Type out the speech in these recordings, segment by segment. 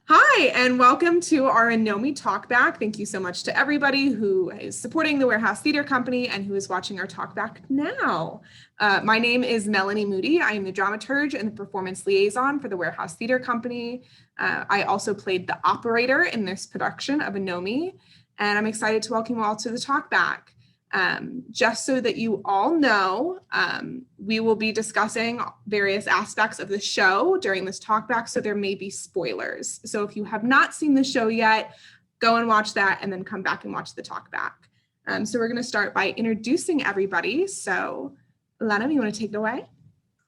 Hi, and welcome to our ANOMIE Talkback. Thank you so much to everybody who is supporting the Warehouse Theater Company and who is watching our Talkback now. My name is Melanie Moody. I am the dramaturge and the performance liaison for the Warehouse Theater Company. I also played the operator in this production of ANOMIE, and I'm excited to welcome you all to the Talkback. Just so that you all know, we will be discussing various aspects of the show during this talkback, so there may be spoilers. So if you have not seen the show yet, go and watch that and then come back and watch the talkback. So we're going to start by introducing everybody. So Elena, you want to take it away?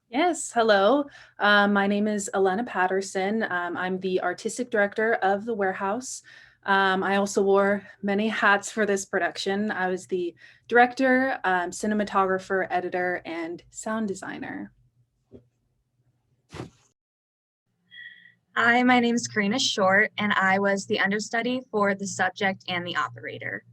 Yes, hello. My name is Elena Patterson. I'm the artistic director of the Warehouse. I also wore many hats for this production. I was the director, cinematographer, editor, and sound designer. Hi, my name is Karina Short, and I was the understudy for the subject and the operator.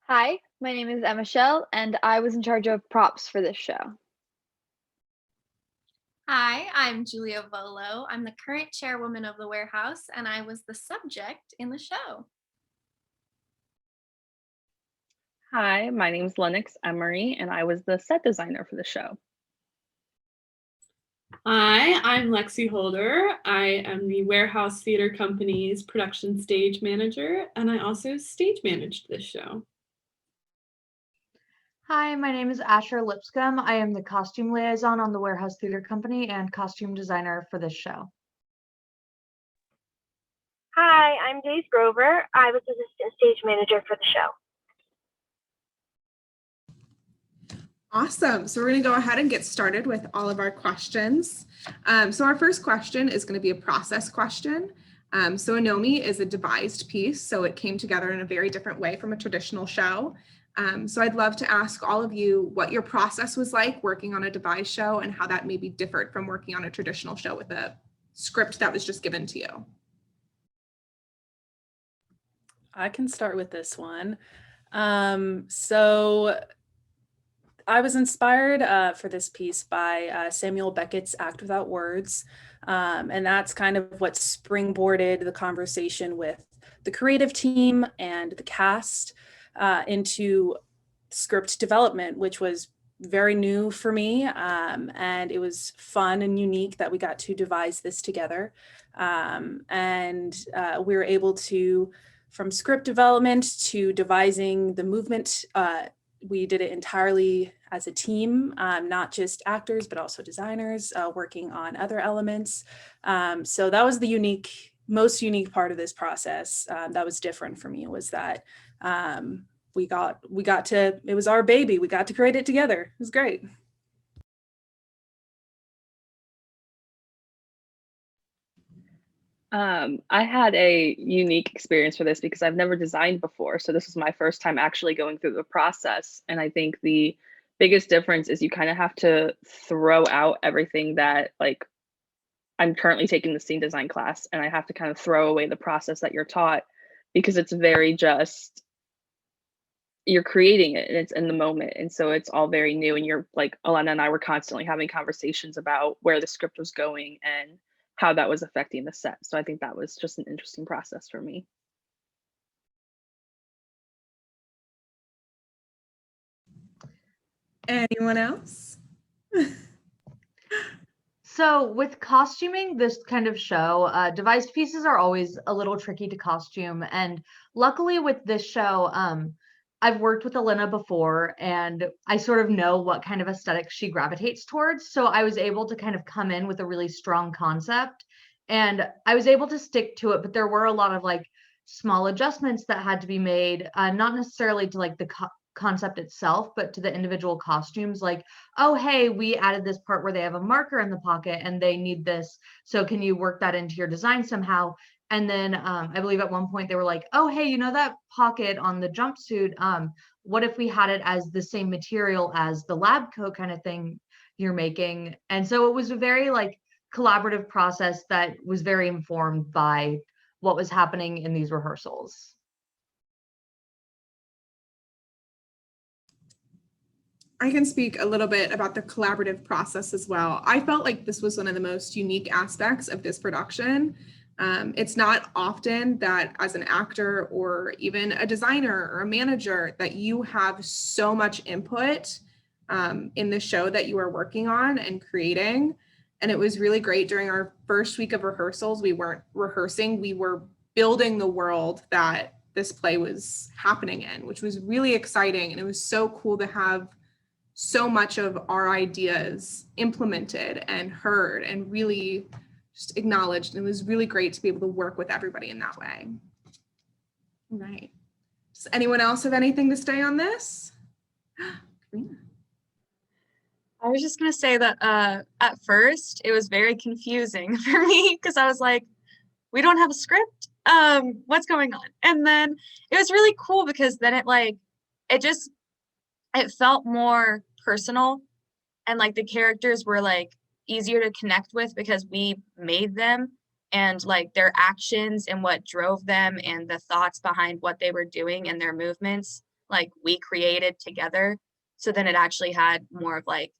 Hi, my name is Emma Shell, and I was in charge of props for this show. Hi, I'm Julia Volo. I'm the current chairwoman of the Warehouse, and I was the subject in the show. Hi, my name is Lennox Emery, and I was the set designer for the show. Hi, I'm Lexi Holder. I am the Warehouse Theater Company's production stage manager, and I also stage managed this show. Hi, my name is Asher Lipscomb. I am the costume liaison on the Warehouse Theater Company and costume designer for this show. Hi, I'm Daisy Grover. I was assistant stage manager for the show. Awesome. So we're going to go ahead and get started with all of our questions. So our first question is going to be a process question. So ANOMIE is a devised piece, so it came together in a very different way from a traditional show. So I'd love to ask all of you what your process was like working on a devised show and how that maybe differed from working on a traditional show with a script that was just given to you. I can start with this one. So I was inspired for this piece by Samuel Beckett's Act Without Words. And that's kind of what springboarded the conversation with the creative team and the cast into script development, which was very new for me. And it was fun and unique that we got to devise this together. And we were able to, from script development to devising the movement, we did it entirely as a team, not just actors, but also designers working on other elements. So that was the most unique part of this process that was different for me, was that we got to, it was our baby. We got to create it together. It was great. I had a unique experience for this because I've never designed before. So this was my first time actually going through the process. And I think the biggest difference is you kind of have to throw out everything that, like, I'm currently taking the scene design class, and I have to kind of throw away the process that you're taught, because it's very just, you're creating it and it's in the moment. And so it's all very new. And you're like, Alana and I were constantly having conversations about where the script was going and how that was affecting the set. So I think that was just an interesting process for me. Anyone else? So with costuming this kind of show, devised pieces are always a little tricky to costume. And luckily with this show, I've worked with Elena before, and I sort of know what kind of aesthetic she gravitates towards. So I was able to kind of come in with a really strong concept, and I was able to stick to it. But there were a lot of like small adjustments that had to be made, not necessarily to like the concept itself, but to the individual costumes. Like, oh, hey, we added this part where they have a marker in the pocket and they need this. So can you work that into your design somehow? And then I believe at one point they were like, oh, hey, you know that pocket on the jumpsuit? What if we had it as the same material as the lab coat kind of thing you're making? And so it was a very like collaborative process that was very informed by what was happening in these rehearsals. I can speak a little bit about the collaborative process as well. I felt like this was one of the most unique aspects of this production. It's not often that as an actor or even a designer or a manager that you have so much input in the show that you are working on and creating. And it was really great during our first week of rehearsals. We weren't rehearsing, we were building the world that this play was happening in, which was really exciting. And it was so cool to have so much of our ideas implemented and heard and really just acknowledged. And it was really great to be able to work with everybody in that way. All right. Does anyone else have anything to say on this? Karina. I was just gonna say that at first it was very confusing for me because I was like, we don't have a script. What's going on? And then it was really cool because then it felt more personal, and like the characters were like easier to connect with because we made them, and like their actions and what drove them and the thoughts behind what they were doing and their movements, like we created together. So then it actually had more of like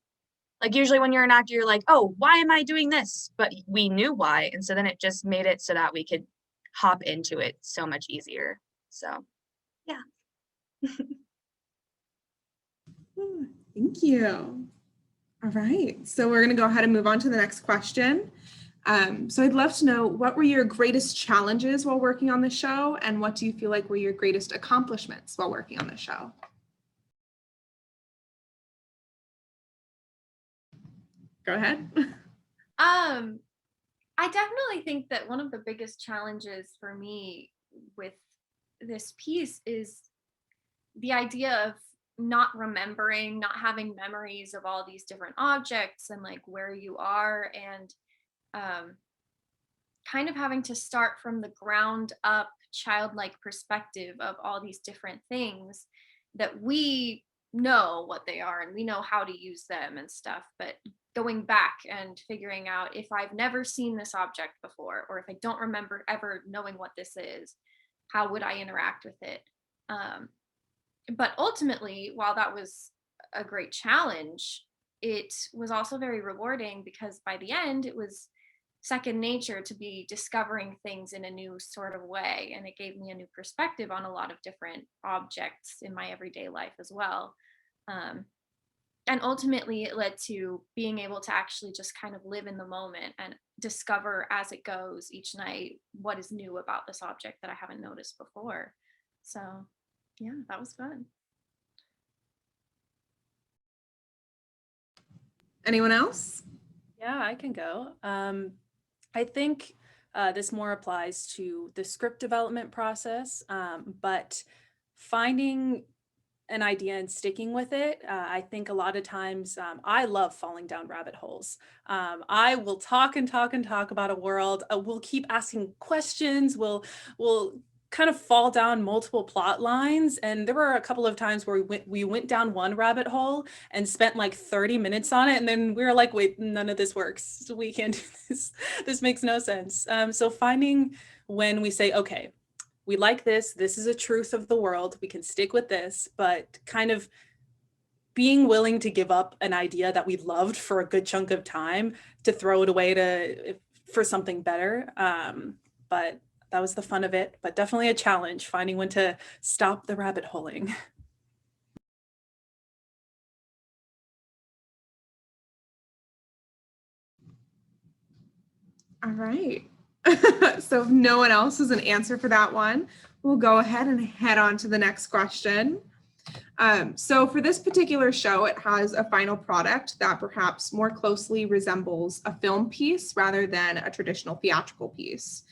usually when you're an actor, you're like, oh, why am I doing this? But we knew why. And so then it just made it so that we could hop into it so much easier. So yeah. Thank you. All right, so we're going to go ahead and move on to the next question. So I'd love to know, what were your greatest challenges while working on the show, and what do you feel like were your greatest accomplishments while working on the show? Go ahead. I definitely think that one of the biggest challenges for me with this piece is the idea of not remembering, not having memories of all these different objects and like where you are, and kind of having to start from the ground up childlike perspective of all these different things that we know what they are and we know how to use them and stuff, but going back and figuring out, if I've never seen this object before, or if I don't remember ever knowing what this is, how would I interact with it? But ultimately, while that was a great challenge, it was also very rewarding because by the end, it was second nature to be discovering things in a new sort of way. And it gave me a new perspective on a lot of different objects in my everyday life as well. And ultimately, it led to being able to actually just kind of live in the moment and discover as it goes each night what is new about this object that I haven't noticed before. So yeah, that was fun. Anyone else? Yeah, I can go. I think this more applies to the script development process, but finding an idea and sticking with it. I think a lot of times I love falling down rabbit holes. I will talk and talk and talk about a world. We'll keep asking questions. We'll kind of fall down multiple plot lines. And there were a couple of times where we went down one rabbit hole and spent like 30 minutes on it. And then we were like, wait, none of this works. We can't do this. This makes no sense. So finding when we say, okay, we like this is a truth of the world, we can stick with this, but kind of being willing to give up an idea that we loved for a good chunk of time to throw it away for something better. But that was the fun of it, but definitely a challenge finding when to stop the rabbit holing. All right. So if no one else has an answer for that one, we'll go ahead and head on to the next question. So for this particular show, it has a final product that perhaps more closely resembles a film piece rather than a traditional theatrical piece.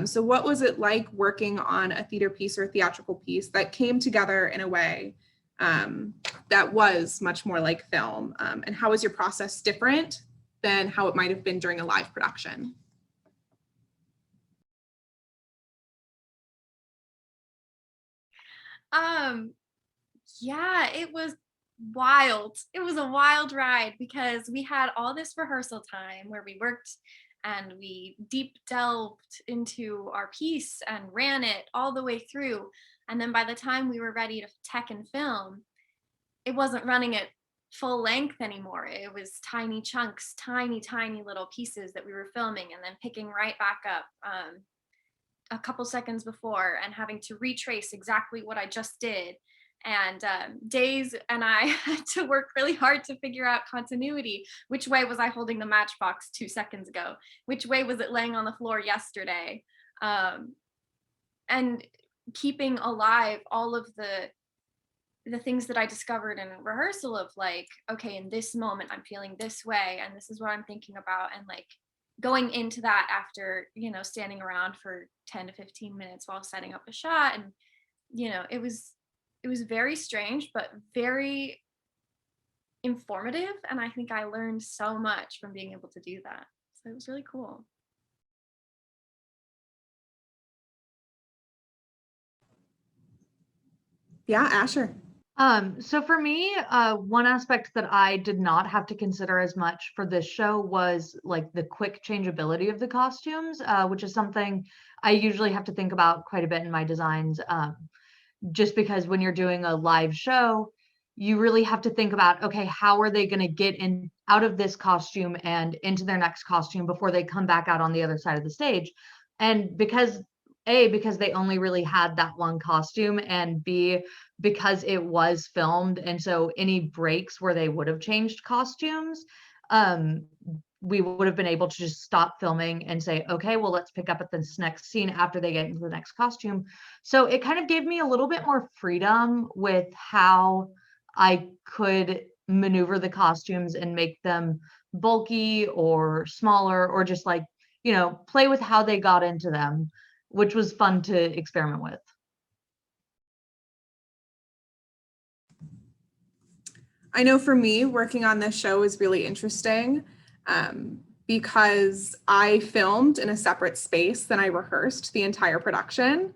So what was it like working on a theater piece or a theatrical piece that came together in a way that was much more like film? And how was your process different than how it might have been during a live production? Yeah, it was wild. It was a wild ride because we had all this rehearsal time where we worked and we deep delved into our piece and ran it all the way through. And then by the time we were ready to tech and film, it wasn't running at full length anymore. It was tiny chunks, tiny little pieces that we were filming and then picking right back up a couple seconds before and having to retrace exactly what I just did. And Days and I had to work really hard to figure out continuity. Which way was I holding the matchbox 2 seconds ago? Which way was it laying on the floor yesterday? And keeping alive all of the things that I discovered in rehearsal of like, okay, in this moment, I'm feeling this way and this is what I'm thinking about. And like going into that after, you know, standing around for 10 to 15 minutes while setting up a shot. And, you know, it was very strange, but very informative. And I think I learned so much from being able to do that. So it was really cool. Yeah, Asher. So for me, one aspect that I did not have to consider as much for this show was like the quick changeability of the costumes, which is something I usually have to think about quite a bit in my designs. Just because when you're doing a live show, you really have to think about, okay, how are they going to get in out of this costume and into their next costume before they come back out on the other side of the stage? And because they only really had that one costume, and B, because it was filmed, and so any breaks where they would have changed costumes, we would have been able to just stop filming and say, okay, well, let's pick up at this next scene after they get into the next costume. So it kind of gave me a little bit more freedom with how I could maneuver the costumes and make them bulky or smaller, or just like, you know, play with how they got into them, which was fun to experiment with. I know for me, working on this show is really interesting because I filmed in a separate space than I rehearsed the entire production.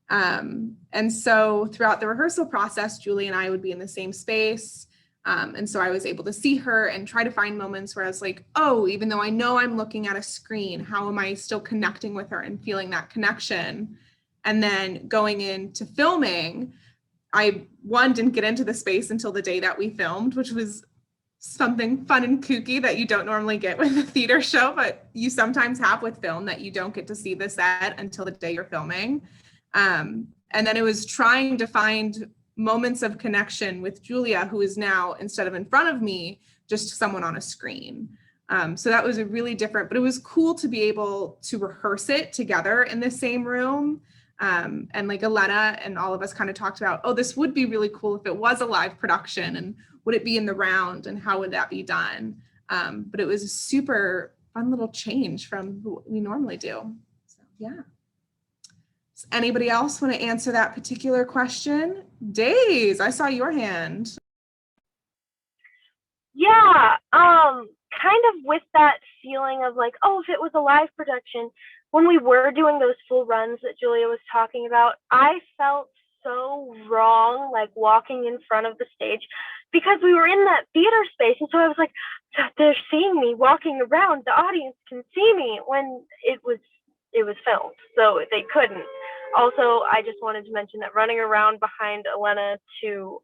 And so throughout the rehearsal process, Julie and I would be in the same space. And so I was able to see her and try to find moments where I was like, oh, even though I know I'm looking at a screen, how am I still connecting with her and feeling that connection? And then going into filming, I didn't get into the space until the day that we filmed, which was something fun and kooky that you don't normally get with a theater show, but you sometimes have with film, that you don't get to see the set until the day you're filming. And then it was trying to find moments of connection with Julia, who is now, instead of in front of me, just someone on a screen. So that was a really different, but it was cool to be able to rehearse it together in the same room. And like Elena and all of us kind of talked about, oh, this would be really cool if it was a live production, and would it be in the round and how would that be done? But it was a super fun little change from what we normally do. So yeah. Does anybody else want to answer that particular question? Days, I saw your hand. Yeah, kind of with that feeling of like, oh, if it was a live production, when we were doing those full runs that Julia was talking about, I felt so wrong, like walking in front of the stage, because we were in that theater space. And so I was like, they're seeing me walking around. The audience can see me, when it was filmed, so they couldn't. Also, I just wanted to mention that running around behind Elena to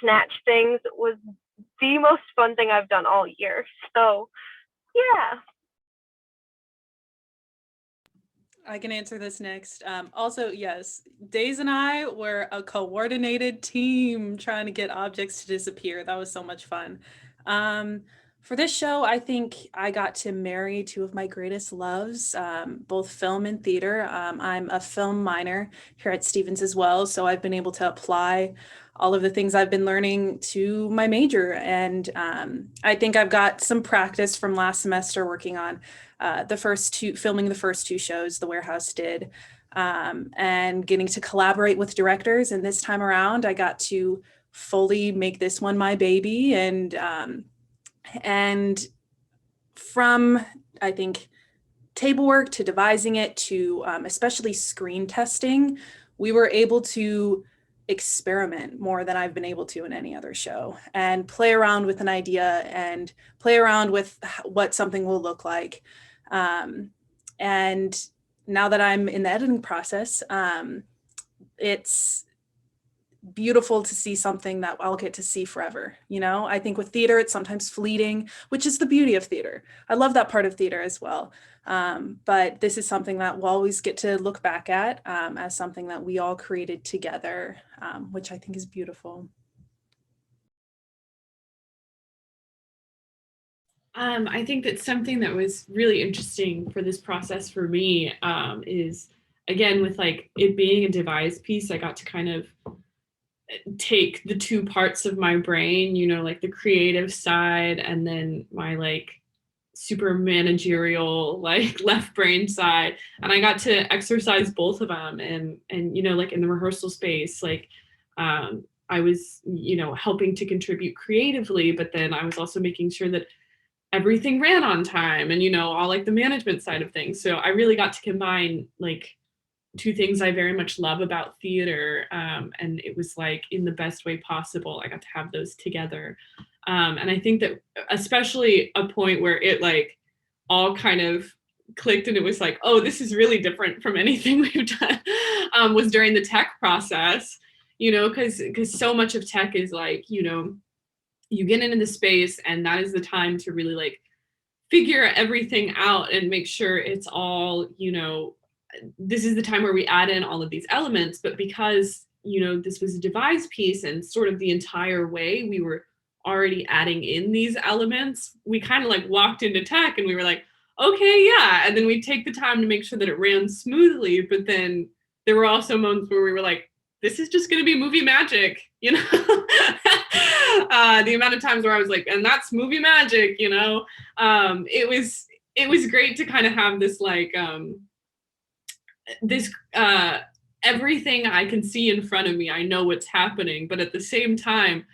snatch things was the most fun thing I've done all year. So yeah. I can answer this next. Also, yes, Days and I were a coordinated team trying to get objects to disappear. That was so much fun. For this show, I think I got to marry two of my greatest loves, both film and theater. I'm a film minor here at Stevens as well, so I've been able to apply all of the things I've been learning to my major. And I think I've got some practice from last semester working on filming the first two shows the Warehouse did, and getting to collaborate with directors. And this time around, I got to fully make this one my baby. And from, I think, table work to devising it to especially screen testing, we were able to experiment more than I've been able to in any other show, and play around with an idea and play around with what something will look like. And now that I'm in the editing process, it's beautiful to see something that I'll get to see forever. You know, I think with theater, it's sometimes fleeting, which is the beauty of theater. I love that part of theater as well. But this is something that we'll always get to look back at as something that we all created together, which I think is beautiful. I think that something that was really interesting for this process for me is, again, with like it being a devised piece, I got to kind of take the two parts of my brain, you know, like the creative side and then my like super managerial like left brain side, and I got to exercise both of them. And you know, like in the rehearsal space, like I was, you know, helping to contribute creatively, but then I was also making sure that everything ran on time and, you know, all like the management side of things. So I really got to combine like two things I very much love about theater. And it was like in the best way possible. I got to have those together. And I think that especially a point where it like all kind of clicked and it was like, oh, this is really different from anything we've done, was during the tech process, you know, because so much of tech is like, you know, you get into the space and that is the time to really like figure everything out and make sure it's all, you know, this is the time where we add in all of these elements. But because, you know, this was a devised piece and sort of the entire way we were already adding in these elements, we kind of like walked into tech and we were like, okay, yeah. And then we take the time to make sure that it ran smoothly. But then there were also moments where we were like, this is just going to be movie magic, you know? The amount of times where I was like, and that's movie magic, you know? It was great to kind of have this like, everything I can see in front of me, I know what's happening, but at the same time,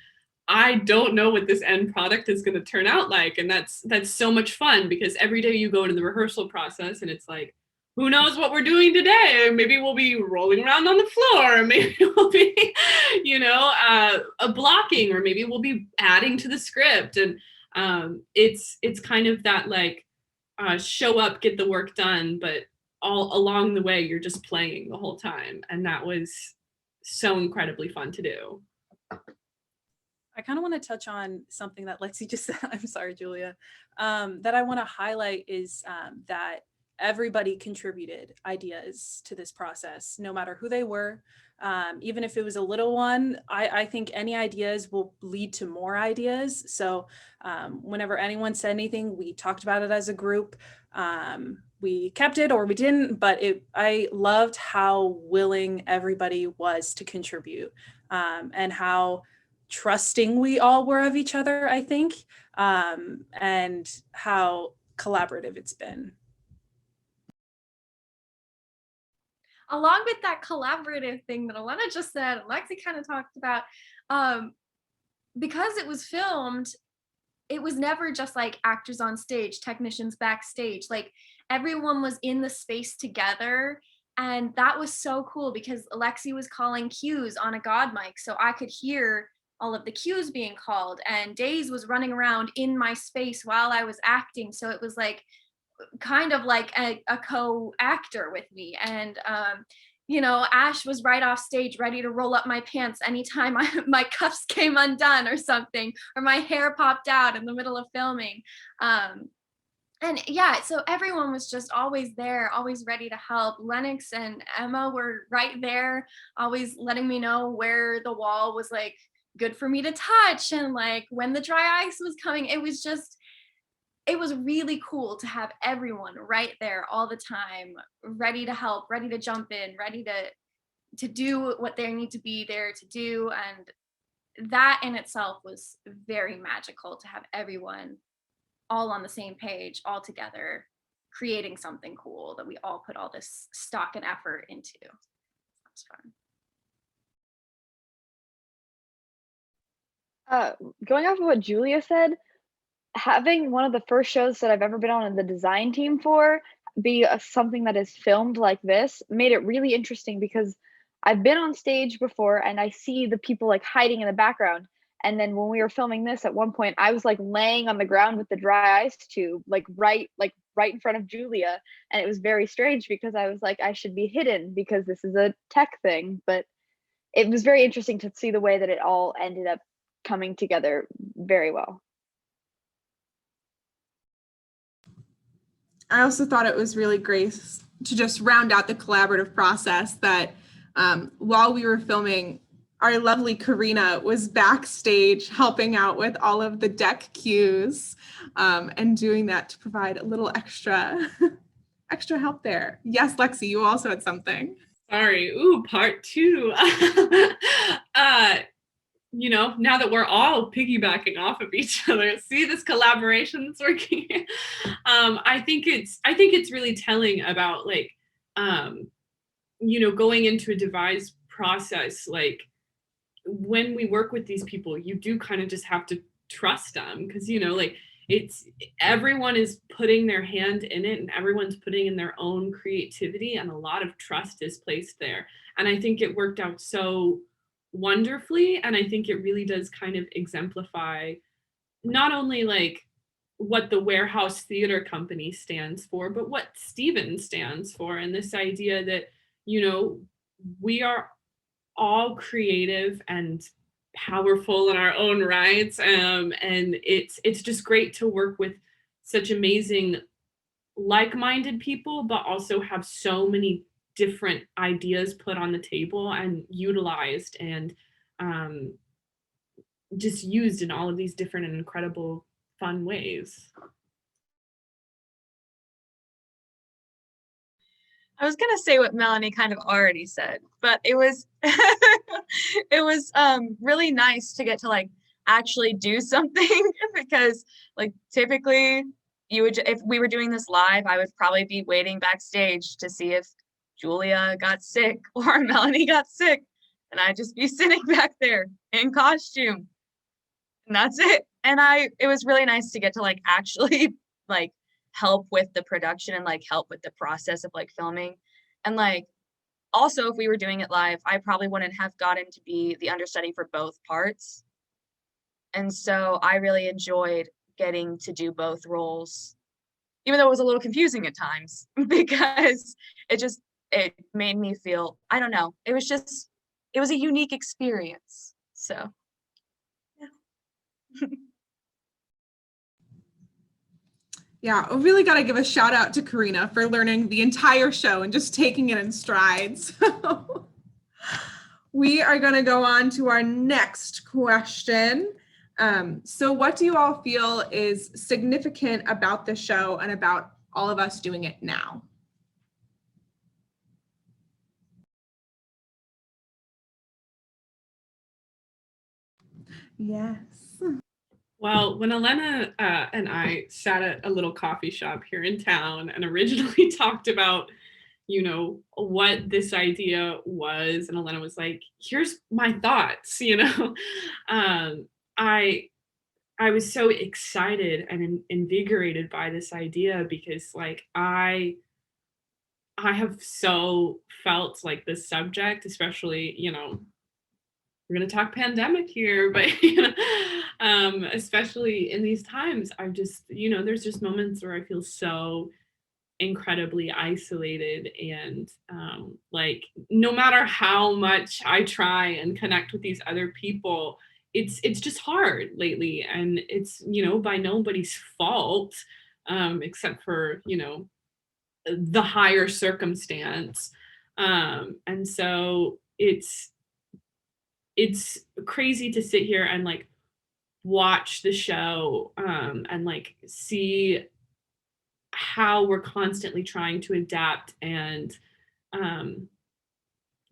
I don't know what this end product is going to turn out like. And that's so much fun because every day you go into the rehearsal process and it's like, who knows what we're doing today? Maybe we'll be rolling around on the floor. Maybe we'll be, you know, a blocking, or maybe we'll be adding to the script. And it's kind of that like show up, get the work done, but all along the way, you're just playing the whole time. And that was so incredibly fun to do. I kind of want to touch on something that Lexi just said. I'm sorry, Julia. That I want to highlight is that everybody contributed ideas to this process, no matter who they were. Even if it was a little one, I think any ideas will lead to more ideas. So whenever anyone said anything, we talked about it as a group. We kept it or we didn't, but I loved how willing everybody was to contribute and how trusting we all were of each other, I think, and how collaborative it's been. Along with that collaborative thing that Alana just said, and Lexi kind of talked about, because it was filmed, it was never just like actors on stage, technicians backstage. Like everyone was in the space together. And that was so cool because Lexi was calling cues on a God mic. So I could hear all of the cues being called, and Days was running around in my space while I was acting. So it was like kind of like a co-actor with me. And you know, Ash was right off stage ready to roll up my pants anytime my cuffs came undone or something, or my hair popped out in the middle of filming. And yeah, so everyone was just always there, always ready to help. Lennox and Emma were right there, always letting me know where the wall was like good for me to touch, and like when the dry ice was coming. It was really cool to have everyone right there all the time, ready to help, ready to jump in, ready to do what they need to be there to do. And that in itself was very magical, to have everyone all on the same page, all together, creating something cool that we all put all this stock and effort into. That was fun. Going off of what Julia said, having one of the first shows that I've ever been on the design team for be something that is filmed like this made it really interesting, because I've been on stage before and I see the people like hiding in the background. And then when we were filming this, at one point I was like laying on the ground with the dry ice tube, like right in front of Julia. And it was very strange because I was like, I should be hidden because this is a tech thing. But it was very interesting to see the way that it all ended up coming together very well. I also thought it was really great to just round out the collaborative process that while we were filming, our lovely Karina was backstage helping out with all of the deck cues and doing that to provide a little extra help there. Yes, Lexi, you also had something. Sorry. Ooh, part two. Now that we're all piggybacking off of each other, see this collaboration that's working. I think it's really telling about like, going into a devised process. Like when we work with these people, you do kind of just have to trust them because like it's everyone is putting their hand in it and everyone's putting in their own creativity and a lot of trust is placed there. And I think it worked out so wonderfully. And I think it really does kind of exemplify not only like what the Warehouse Theater Company stands for, but what Stephen stands for. And this idea that, we are all creative and powerful in our own rights. And it's just great to work with such amazing like-minded people, but also have so many different ideas put on the table and utilized and just used in all of these different and incredible fun ways. I was gonna say what Melanie kind of already said, but it was it was really nice to get to like actually do something because like typically you would if we were doing this live, I would probably be waiting backstage to see if Julia got sick or Melanie got sick, and I'd just be sitting back there in costume, and that's it. And it was really nice to get to like actually like help with the production and like help with the process of like filming. And like also if we were doing it live, I probably wouldn't have gotten to be the understudy for both parts. And so I really enjoyed getting to do both roles, even though it was a little confusing at times because it made me feel, I don't know, it was a unique experience. So yeah. Yeah, I really got to give a shout out to Karina for learning the entire show and just taking it in strides. We are going to go on to our next question. So what do you all feel is significant about the show and about all of us doing it now? Yes. Well, when Elena and I sat at a little coffee shop here in town and originally talked about, what this idea was, and Elena was like, here's my thoughts, I was so excited and invigorated by this idea because like I have so felt like this subject, especially, we're going to talk pandemic here, but especially in these times, I've just, there's just moments where I feel so incredibly isolated and like no matter how much I try and connect with these other people, it's just hard lately, and it's by nobody's fault except for the higher circumstance, and so it's crazy to sit here and like watch the show and like see how we're constantly trying to adapt and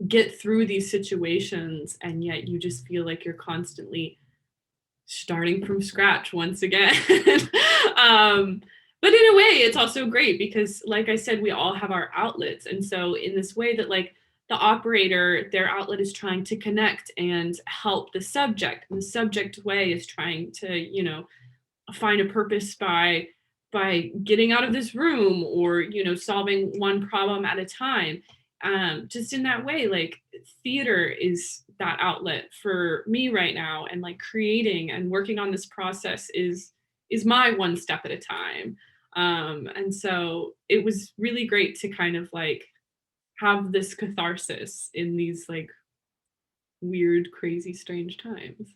get through these situations, and yet you just feel like you're constantly starting from scratch once again. But in a way it's also great because like I said, we all have our outlets, and so in this way that like the operator, their outlet is trying to connect and help the subject, and the subject way is trying to find a purpose by getting out of this room or solving one problem at a time. Just in that way, like theater is that outlet for me right now, and like creating and working on this process is my one step at a time. And so it was really great to kind of like have this catharsis in these like weird, crazy, strange times.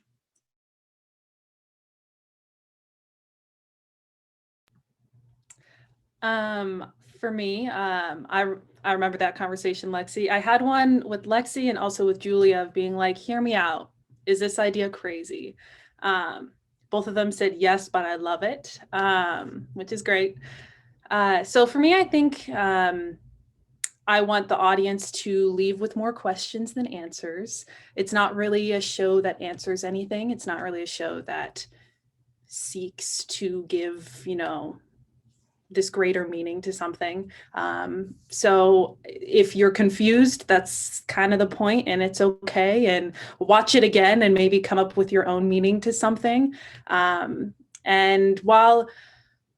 For me, I remember that conversation, Lexi. I had one with Lexi and also with Julia of being like, hear me out. Is this idea crazy? Both of them said yes, but I love it, which is great. So for me, I think I want the audience to leave with more questions than answers. It's not really a show that answers anything. It's not really a show that seeks to give, this greater meaning to something. So if you're confused, that's kind of the point, and it's okay. And watch it again and maybe come up with your own meaning to something. And while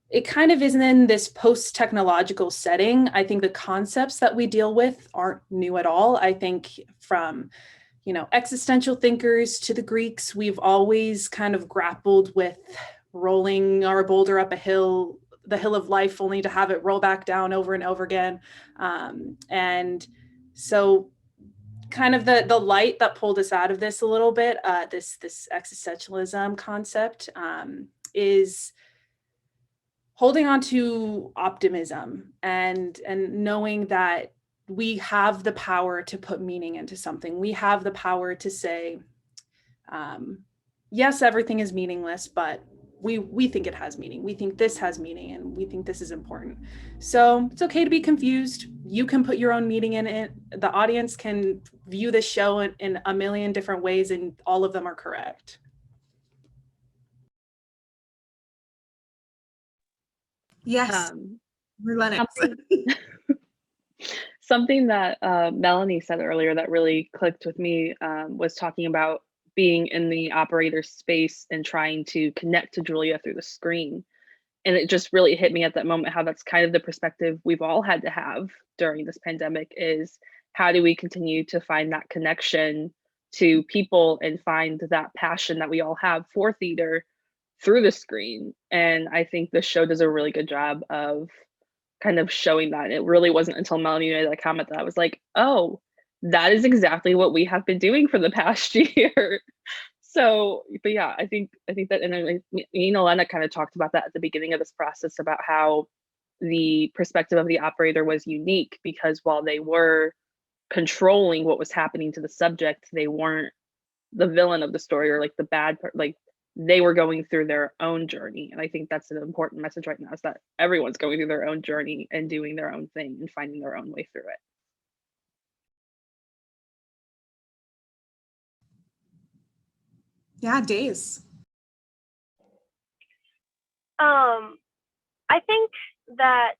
it kind of isn't in this post-technological setting, I think the concepts that we deal with aren't new at all. I think from existential thinkers to the Greeks, we've always kind of grappled with rolling our boulder up the hill of life, only to have it roll back down over and over again. And so kind of the light that pulled us out of this a little bit, this existentialism concept, is holding on to optimism and knowing that we have the power to put meaning into something. We have the power to say, yes, everything is meaningless, but we think it has meaning. We think this has meaning, and we think this is important. So it's okay to be confused. You can put your own meaning in it. The audience can view this show in a million different ways, and all of them are correct. Yes, Lennox. Something that Melanie said earlier that really clicked with me was talking about being in the operator's space and trying to connect to Julia through the screen. And it just really hit me at that moment how that's kind of the perspective we've all had to have during this pandemic, is how do we continue to find that connection to people and find that passion that we all have for theater through the screen. And I think the show does a really good job of kind of showing that. It really wasn't until Melanie made that comment that I was like, oh, that is exactly what we have been doing for the past year. So, but yeah, I think that, and then Lena kind of talked about that at the beginning of this process about how the perspective of the operator was unique, because while they were controlling what was happening to the subject, they weren't the villain of the story or like the bad part. Like, they were going through their own journey. And I think that's an important message right now, is that everyone's going through their own journey and doing their own thing and finding their own way through it. Yeah, Days. I think that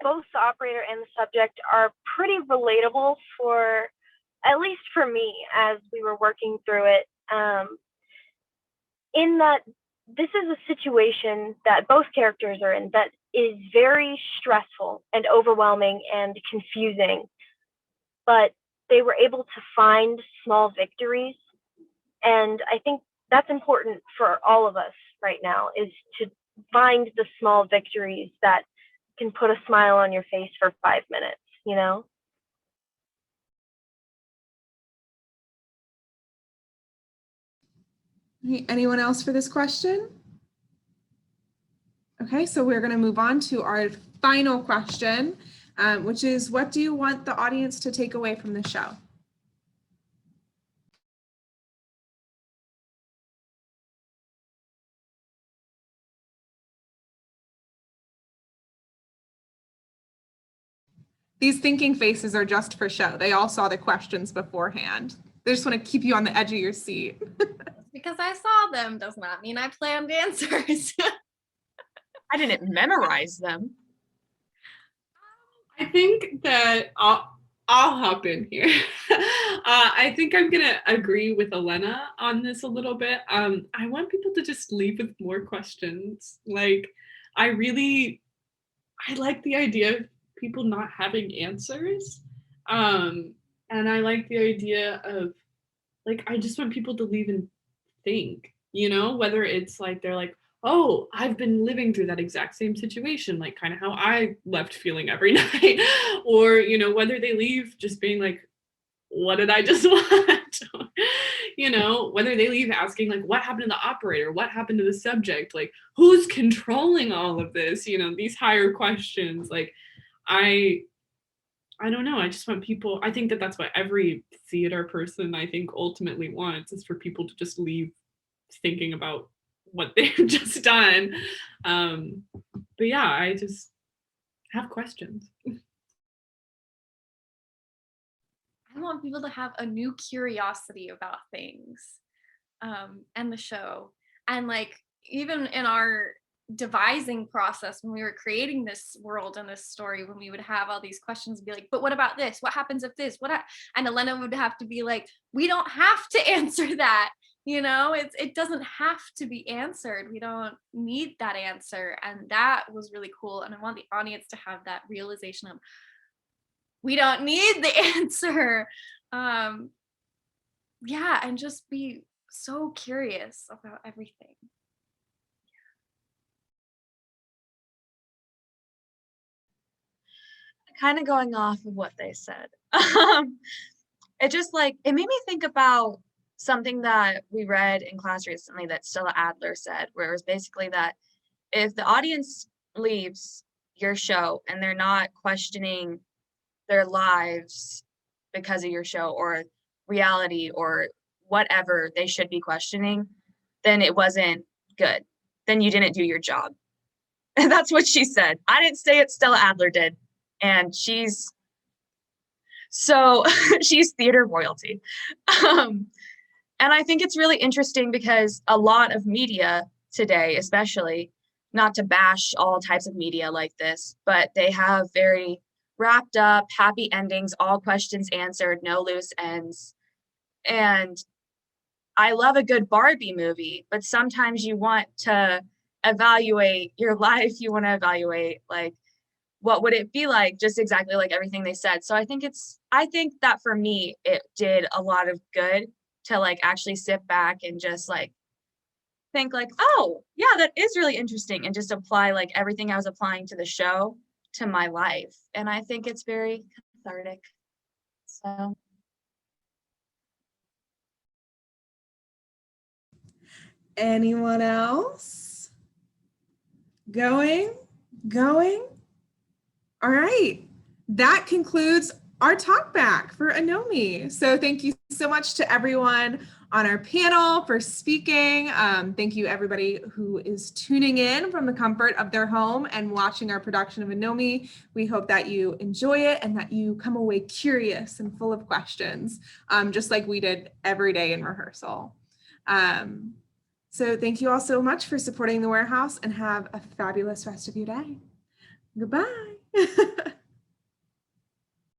both the operator and the subject are pretty relatable, for at least for me, as we were working through it, in that this is a situation that both characters are in that is very stressful and overwhelming and confusing, but they were able to find small victories. And I think that's important for all of us right now, is to find the small victories that can put a smile on your face for 5 minutes, Anyone else for this question? Okay, so we're going to move on to our final question, which is, what do you want the audience to take away from the show? These thinking faces are just for show. They all saw the questions beforehand. They just want to keep you on the edge of your seat. Because I saw them does not mean I planned answers. I didn't memorize them. I think that I'll hop in here. I think I'm gonna agree with Elena on this a little bit. I want people to just leave with more questions. Like, I like the idea of people not having answers. And I like the idea of, like, I just want people to leave and think, whether it's like they're like, oh, I've been living through that exact same situation, like kind of how I left feeling every night, or whether they leave just being like, what did I just watch? You know, whether they leave asking like, what happened to the operator? What happened to the subject? Like, who's controlling all of this? You know, these higher questions. Like, I don't know. I just want people, I think that that's what every theater person I think ultimately wants, is for people to just leave thinking about what they've just done. But yeah, I just have questions. I want people to have a new curiosity about things, and the show. And like, even in our devising process, when we were creating this world and this story, when we would have all these questions, be like, but what about this? What happens if this? And Elena would have to be like, we don't have to answer that. You know, it doesn't have to be answered. We don't need that answer. And that was really cool. And I want the audience to have that realization of, we don't need the answer. Yeah, and just be so curious about everything. Kind of going off of what they said. It just like, it made me think about something that we read in class recently that Stella Adler said, where it was basically that if the audience leaves your show and they're not questioning their lives because of your show or reality or whatever they should be questioning, then it wasn't good. Then you didn't do your job. And that's what she said. I didn't say it, Stella Adler did. And she's theater royalty. And I think it's really interesting because a lot of media today, especially, not to bash all types of media like this, but they have very wrapped up, happy endings, all questions answered, no loose ends. And I love a good Barbie movie, but sometimes you want to evaluate your life. You want to evaluate, like, what would it be like, just exactly like everything they said. So I think that for me, it did a lot of good to like actually sit back and just like think like, oh yeah, that is really interesting, and just apply like everything I was applying to the show to my life. And I think it's very cathartic. So Anyone else? Going? All right. That concludes our talk back for ANOMIE. So thank you so much to everyone on our panel for speaking. Thank you everybody who is tuning in from the comfort of their home and watching our production of ANOMIE. We hope that you enjoy it and that you come away curious and full of questions, just like we did every day in rehearsal. So thank you all so much for supporting the warehouse, and have a fabulous rest of your day. Goodbye.